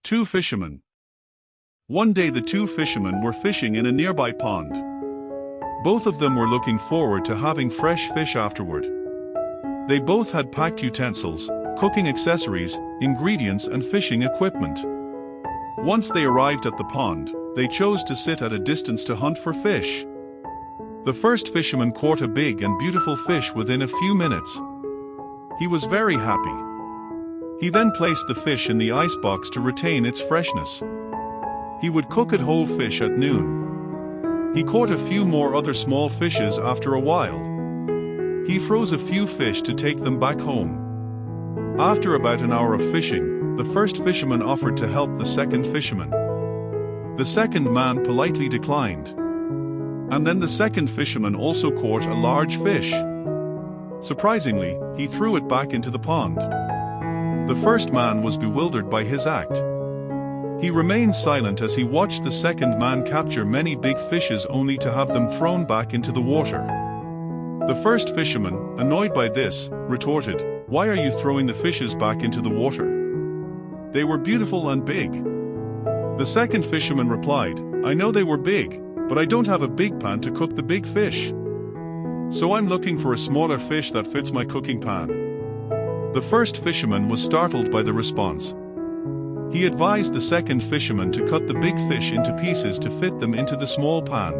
Two fishermen. One day the two fishermen were fishing in a nearby pond. Both of them were looking forward to having fresh fish afterward. They both had packed utensils, cooking accessories, ingredients and fishing equipment. Once they arrived at the pond, they chose to sit at a distance to hunt for fish. The first fisherman caught a big and beautiful fish within a few minutes. He was very happy. He then placed the fish in the icebox to retain its freshness. He would cook it whole fish at noon. He caught a few more other small fishes after a while. He froze a few fish to take them back home. After about an hour of fishing, the first fisherman offered to help the second fisherman. The second man politely declined. And then the second fisherman also caught a large fish. Surprisingly, he threw it back into the pond. The first man was bewildered by his act. He remained silent as he watched the second man capture many big fishes only to have them thrown back into the water. The first fisherman, annoyed by this, retorted, "Why are you throwing the fishes back into the water? They were beautiful and big." The second fisherman replied, "I know they were big, but I don't have a big pan to cook the big fish. So I'm looking for a smaller fish that fits my cooking pan." The first fisherman was startled by the response. He advised the second fisherman to cut the big fish into pieces to fit them into the small pan.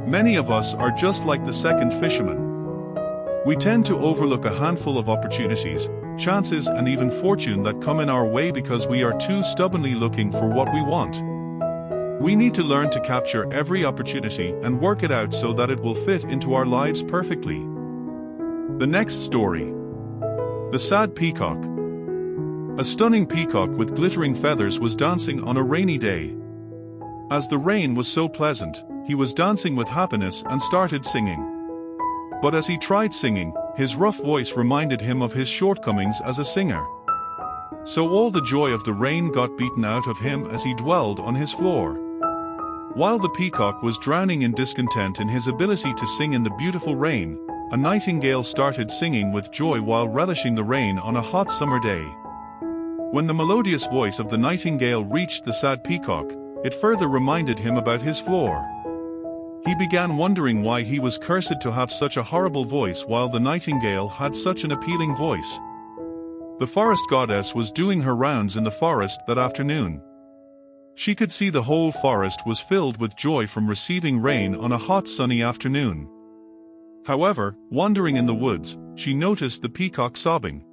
Many of us are just like the second fisherman. We tend to overlook a handful of opportunities, chances and even fortune that come in our way because we are too stubbornly looking for what we want. We need to learn to capture every opportunity and work it out so that it will fit into our lives perfectly. The next story. The Sad Peacock. A stunning peacock with glittering feathers was dancing on a rainy day. As the rain was so pleasant, he was dancing with happiness and started singing. But as he tried singing, his rough voice reminded him of his shortcomings as a singer. So all the joy of the rain got beaten out of him as he dwelled on his floor. While the peacock was drowning in discontent in his ability to sing in the beautiful rain, a nightingale started singing with joy while relishing the rain on a hot summer day. When the melodious voice of the nightingale reached the sad peacock, it further reminded him about his floor. He began wondering why he was cursed to have such a horrible voice while the nightingale had such an appealing voice. The forest goddess was doing her rounds in the forest that afternoon. She could see the whole forest was filled with joy from receiving rain on a hot sunny afternoon. However, wandering in the woods, she noticed the peacock sobbing.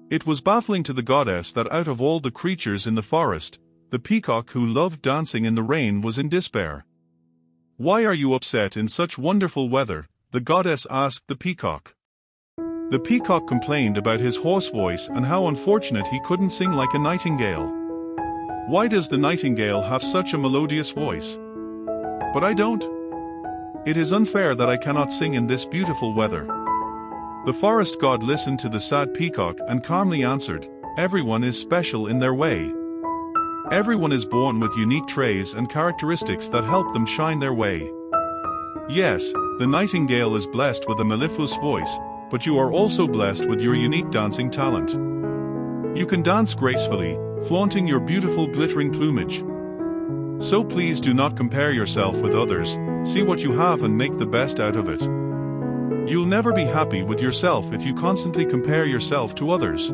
It was baffling to the goddess that out of all the creatures in the forest, the peacock who loved dancing in the rain was in despair. "Why are you upset in such wonderful weather?" the goddess asked the peacock. The peacock complained about his hoarse voice and how unfortunate he couldn't sing like a nightingale. "Why does the nightingale have such a melodious voice? But I don't. It is unfair that I cannot sing in this beautiful weather." The forest god listened to the sad peacock and calmly answered, "Everyone is special in their way. Everyone is born with unique traits and characteristics that help them shine their way. Yes, the nightingale is blessed with a mellifluous voice, but you are also blessed with your unique dancing talent. You can dance gracefully, flaunting your beautiful glittering plumage. So please do not compare yourself with others, see what you have and make the best out of it. You'll never be happy with yourself if you constantly compare yourself to others."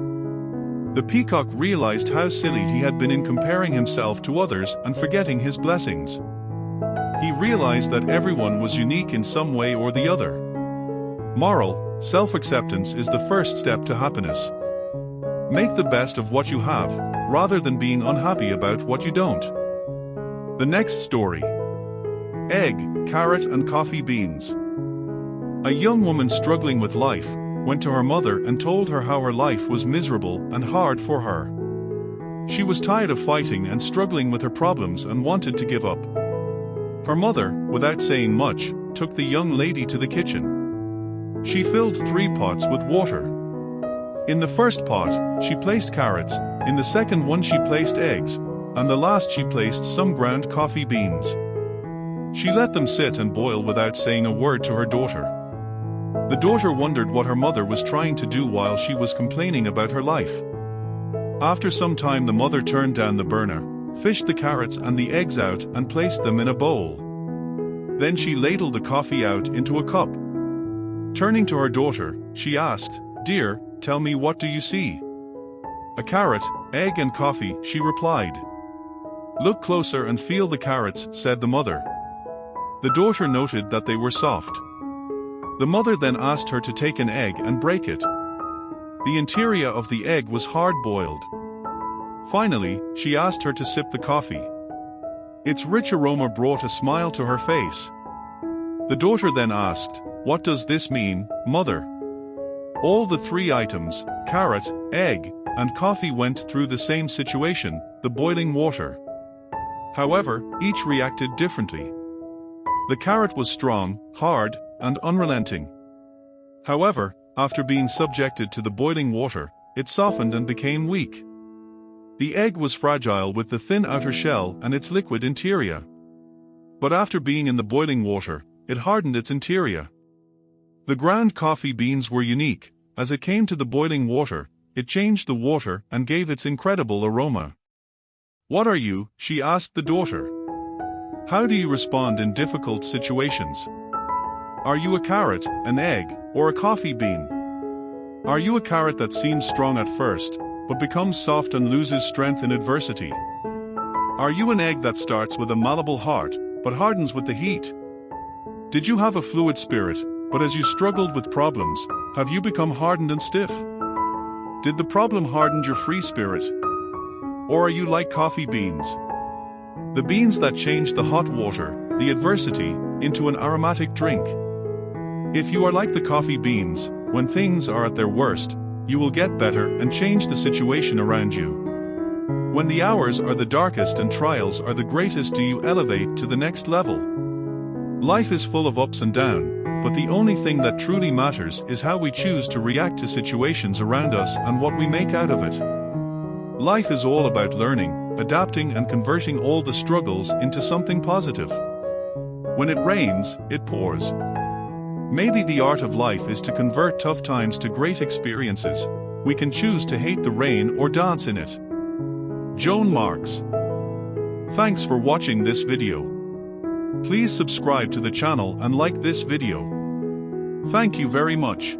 The peacock realized how silly he had been in comparing himself to others and forgetting his blessings. He realized that everyone was unique in some way or the other. Moral: self-acceptance is the first step to happiness. Make the best of what you have, rather than being unhappy about what you don't. The next story. Egg, carrot and coffee beans. A young woman struggling with life went to her mother and told her how her life was miserable and hard for her. She was tired of fighting and struggling with her problems and wanted to give up. Her mother, without saying much, took the young lady to the kitchen. She filled 3 pots with water. In the first pot, she placed carrots, in the second one she placed eggs, and the last she placed some ground coffee beans. She let them sit and boil without saying a word to her daughter. The daughter wondered what her mother was trying to do while she was complaining about her life. After some time the mother turned down the burner, fished the carrots and the eggs out and placed them in a bowl. Then she ladled the coffee out into a cup. Turning to her daughter, she asked, "Dear, tell me, what do you see?" "A carrot, egg and coffee," she replied. "Look closer and feel the carrots," said the mother. The daughter noted that they were soft. The mother then asked her to take an egg and break it. The interior of the egg was hard-boiled. Finally, she asked her to sip the coffee. Its rich aroma brought a smile to her face. The daughter then asked, "What does this mean, mother?" All the three items, carrot, egg, and coffee, went through the same situation, the boiling water. However, each reacted differently. The carrot was strong, hard, and unrelenting. However, after being subjected to the boiling water, it softened and became weak. The egg was fragile with the thin outer shell and its liquid interior. But after being in the boiling water, it hardened its interior. The ground coffee beans were unique. As it came to the boiling water, it changed the water and gave its incredible aroma. "What are you?" she asked the daughter. "How do you respond in difficult situations? Are you a carrot, an egg, or a coffee bean? Are you a carrot that seems strong at first, but becomes soft and loses strength in adversity? Are you an egg that starts with a malleable heart, but hardens with the heat? Did you have a fluid spirit, but as you struggled with problems, have you become hardened and stiff? Did the problem harden your free spirit? Or are you like coffee beans? The beans that changed the hot water, the adversity, into an aromatic drink. If you are like the coffee beans, when things are at their worst, you will get better and change the situation around you. When the hours are the darkest and trials are the greatest, do you elevate to the next level? Life is full of ups and downs, but the only thing that truly matters is how we choose to react to situations around us and what we make out of it. Life is all about learning, adapting and converting all the struggles into something positive. When it rains, it pours. Maybe the art of life is to convert tough times to great experiences. We can choose to hate the rain or dance in it. Joan Marks. Thanks for watching this video. Please subscribe to the channel and like this video. Thank you very much.